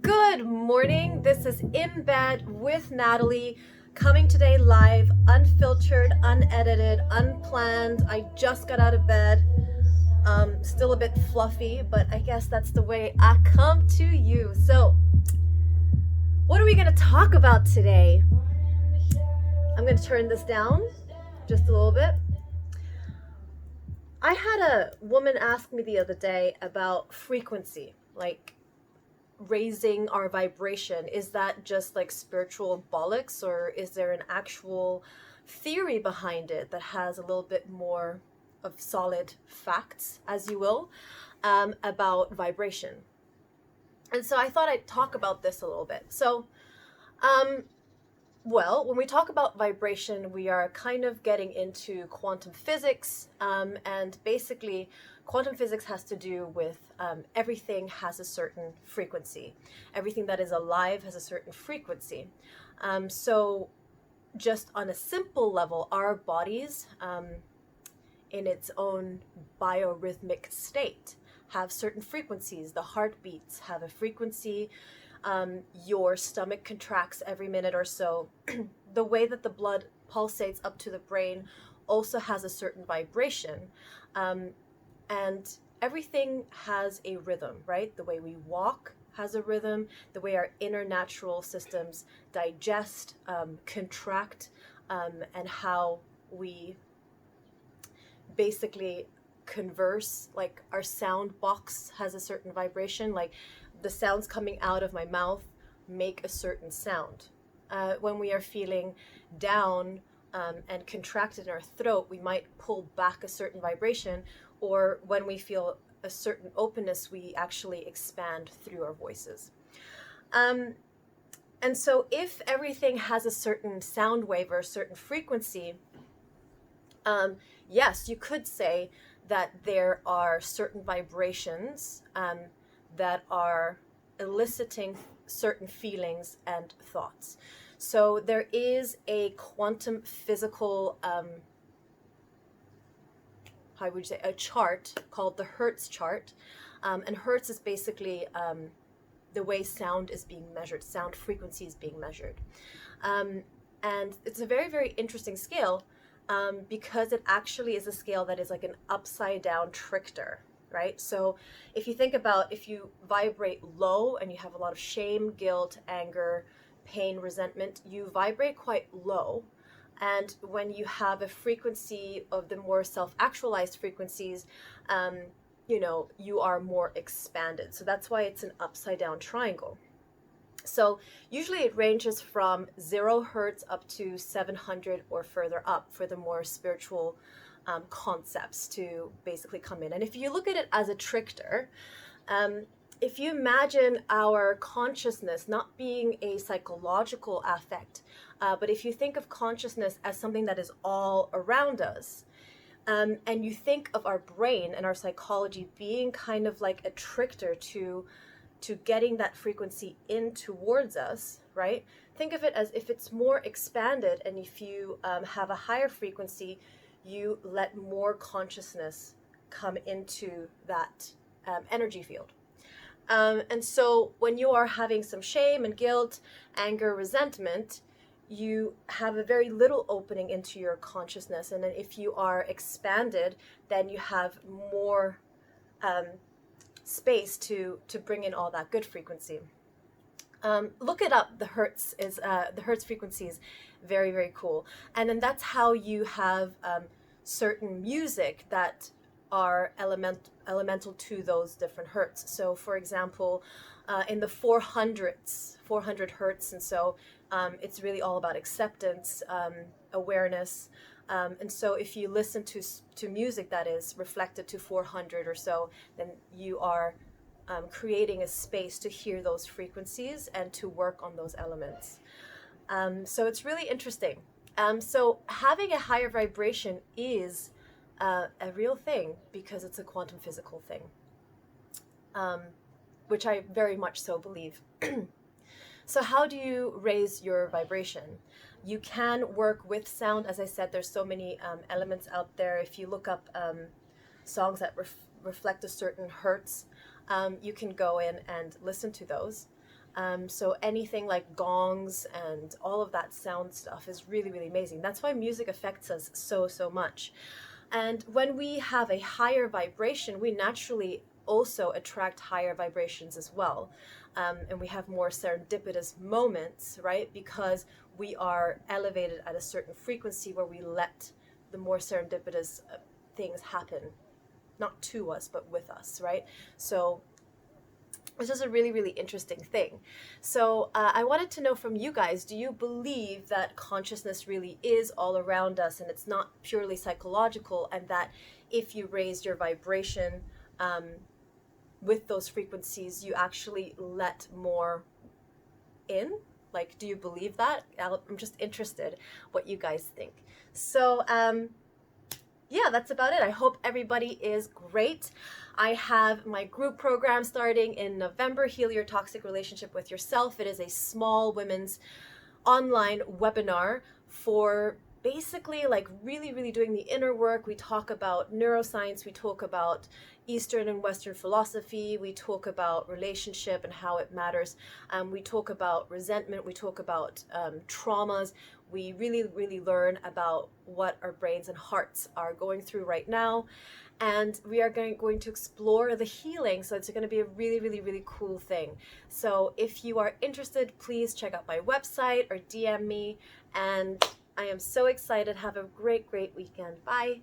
Good morning. This is In Bed with Natalie, coming today live, unfiltered, unedited, unplanned. I just got out of bed. Still a bit fluffy, but I guess that's the way I come to you. So, what are we going to talk about today? I'm going to turn this down just a little bit. I had a woman ask me the other day about frequency, like raising our vibration. Is that just like spiritual bollocks, or is there an actual theory behind it that has a little bit more of solid facts, as you will, about vibration? And so I thought I'd talk about this a little bit. Um, well, when we talk about vibration, we are kind of getting into quantum physics, and basically, quantum physics has to do with everything has a certain frequency. Everything that is alive has a certain frequency. So, just on a simple level, our bodies, in its own biorhythmic state, have certain frequencies. The heartbeats have a frequency. Your stomach contracts every minute or so. The way that the blood pulsates up to the brain also has a certain vibration. And everything has a rhythm, right? The way we walk has a rhythm, the way our inner natural systems digest, contract, and how we basically converse. Like our sound box has a certain vibration, like the sounds coming out of my mouth make a certain sound. When we are feeling down, and contracted in our throat, we might pull back a certain vibration, or when we feel a certain openness, we actually expand through our voices. Um, and so, if everything has a certain sound wave or a certain frequency, um, yes, you could say that there are certain vibrations that are eliciting certain feelings and thoughts. So there is a quantum physical, how would you say, a chart called the Hertz chart. And Hertz is basically the way sound is being measured, sound frequency is being measured. Um, and it's a very, very interesting scale, because it actually is a scale that is like an upside down trichter, right? So if you think about, if you vibrate low and you have a lot of shame, guilt, anger, pain, resentment, you vibrate quite low. And when you have a frequency of the more self actualized frequencies, um, you are more expanded. So that's why it's an upside down triangle. So usually it ranges from 0 hertz up to 700 or further up for the more spiritual concepts to basically come in. And if you look at it as a trichter, um, if you imagine our consciousness not being a psychological affect, but if you think of consciousness as something that is all around us, and you think of our brain and our psychology being kind of like a trichter to getting that frequency in towards us, right? Think of it as if it's more expanded, and if you have a higher frequency, you let more consciousness come into that energy field. And so when you are having some shame and guilt, anger, resentment, you have a very little opening into your consciousness. And then if you are expanded, then you have more um, space to bring in all that good frequency. Look it up. The Hertz frequency is very, very cool. And then that's how you have certain music that are elemental to those different hertz. So, for example, in the 400 hertz, and so it's really all about acceptance, awareness. And so, if you listen to music that is reflected to 400 or so, then you are creating a space to hear those frequencies and to work on those elements. So it's really interesting. So having a higher vibration is a real thing because it's a quantum physical thing, um, which I very much so believe. So how do you raise your vibration? You can work with sound. As I said, there's so many elements out there. If you look up songs that reflect a certain hertz, you can go in and listen to those. So anything like gongs and all of that sound stuff is really, really amazing. That's why music affects us so, so much. And when we have a higher vibration, we naturally also attract higher vibrations as well. And we have more serendipitous moments, right? Because we are elevated at a certain frequency where we let the more serendipitous things happen, not to us, but with us, right? So it's just a really, really interesting thing. So I wanted to know from you guys, do you believe that consciousness really is all around us and it's not purely psychological, and that if you raise your vibration with those frequencies, you actually let more in? Like, do you believe that? I'm just interested what you guys think. So yeah, that's about it. I hope everybody is great. I have my group program starting in November, Heal Your Toxic Relationship with Yourself. It is a small women's online webinar for basically like really, really doing the inner work. We talk about neuroscience, we talk about Eastern and Western philosophy, we talk about relationship and how it matters. We talk about resentment, we talk about traumas. We really, really learn about what our brains and hearts are going through right now. And we are going to explore the healing. So it's going to be a really, really, really cool thing. So if you are interested, please check out my website or DM me. And I am so excited. Have a great, great weekend. Bye.